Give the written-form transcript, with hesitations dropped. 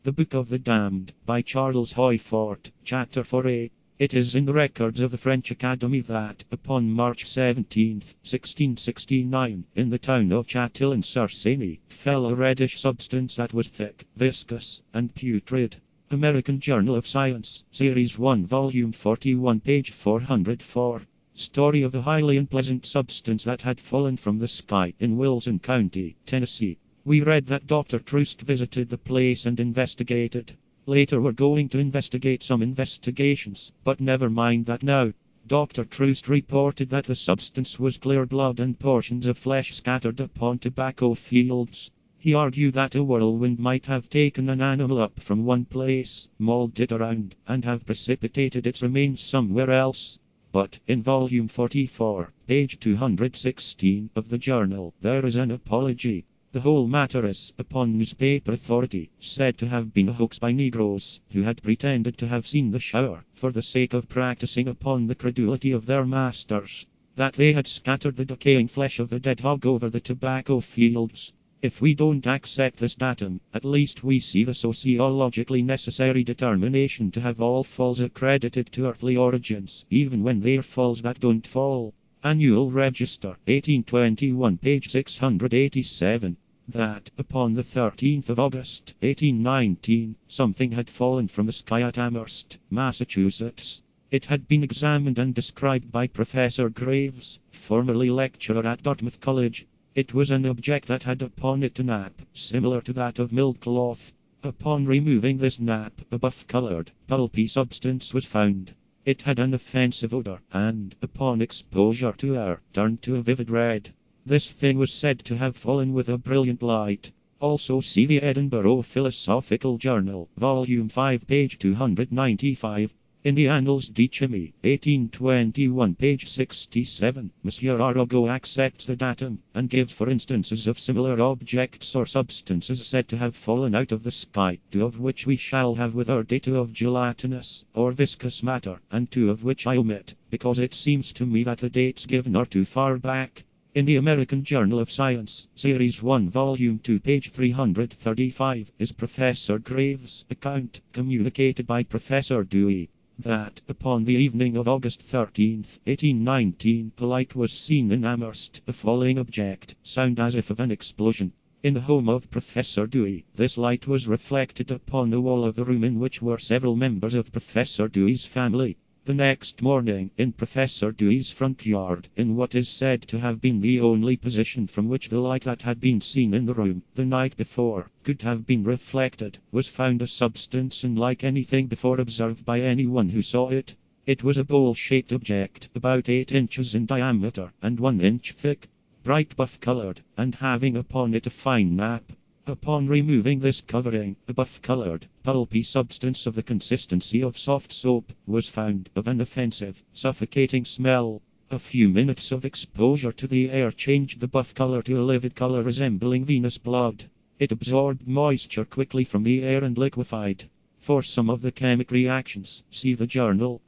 The Book of the Damned, by Charles Hoyfort, Chapter 4a. It is in the records of the French Academy that, upon March 17, 1669, in the town of Châtillon-sur-Seine, fell a reddish substance that was thick, viscous, and putrid. American Journal of Science, Series 1, Volume 41, page 404. Story of the highly unpleasant substance that had fallen from the sky in Wilson County, Tennessee. We read that Dr. Troost visited the place and investigated. Later we're going to investigate some investigations, but never mind that now. Dr. Troost reported that the substance was clear blood and portions of flesh scattered upon tobacco fields. He argued that a whirlwind might have taken an animal up from one place, mauled it around, and have precipitated its remains somewhere else. But, in volume 44, page 216 of the journal, there is an apology. The whole matter is, upon newspaper authority, said to have been a hoax by Negroes, who had pretended to have seen the shower, for the sake of practicing upon the credulity of their masters. That they had scattered the decaying flesh of the dead hog over the tobacco fields. If we don't accept this datum, at least we see the sociologically necessary determination to have all falls accredited to earthly origins, even when they're falls that don't fall. Annual Register, 1821, page 687. That, upon the 13th of August, 1819, something had fallen from the sky at Amherst, Massachusetts. It had been examined and described by Professor Graves, formerly lecturer at Dartmouth College. It was an object that had upon it a nap, similar to that of milled cloth. Upon removing this nap, a buff-colored, pulpy substance was found. It had an offensive odor, and, upon exposure to air, turned to a vivid red. This thing was said to have fallen with a brilliant light. Also see the Edinburgh Philosophical Journal, Volume 5, page 295. In the Annals de Chimie, 1821, page 67, Monsieur Arago accepts the datum, and gives for instances of similar objects or substances said to have fallen out of the sky, 2 of which we shall have with our data of gelatinous, or viscous matter, and 2 of which I omit, because it seems to me that the dates given are too far back. In the American Journal of Science, Series 1, Volume 2, page 335, is Professor Graves' account, communicated by Professor Dewey. That, upon the evening of August 13, 1819, a light was seen in Amherst, a falling object, sound as if of an explosion. In the home of Professor Dewey, this light was reflected upon the wall of the room in which were several members of Professor Dewey's family. The next morning, in Professor Dewey's front yard, in what is said to have been the only position from which the light that had been seen in the room, the night before, could have been reflected, was found a substance unlike anything before observed by anyone who saw it. It was a bowl-shaped object, about 8 inches in diameter, and 1 inch thick, bright buff-colored, and having upon it a fine nap. Upon removing this covering, a buff-colored, pulpy substance of the consistency of soft soap was found, of an offensive, suffocating smell. A few minutes of exposure to the air changed the buff color to a livid color resembling venous blood. It absorbed moisture quickly from the air and liquefied. For some of the chemic reactions, see the journal.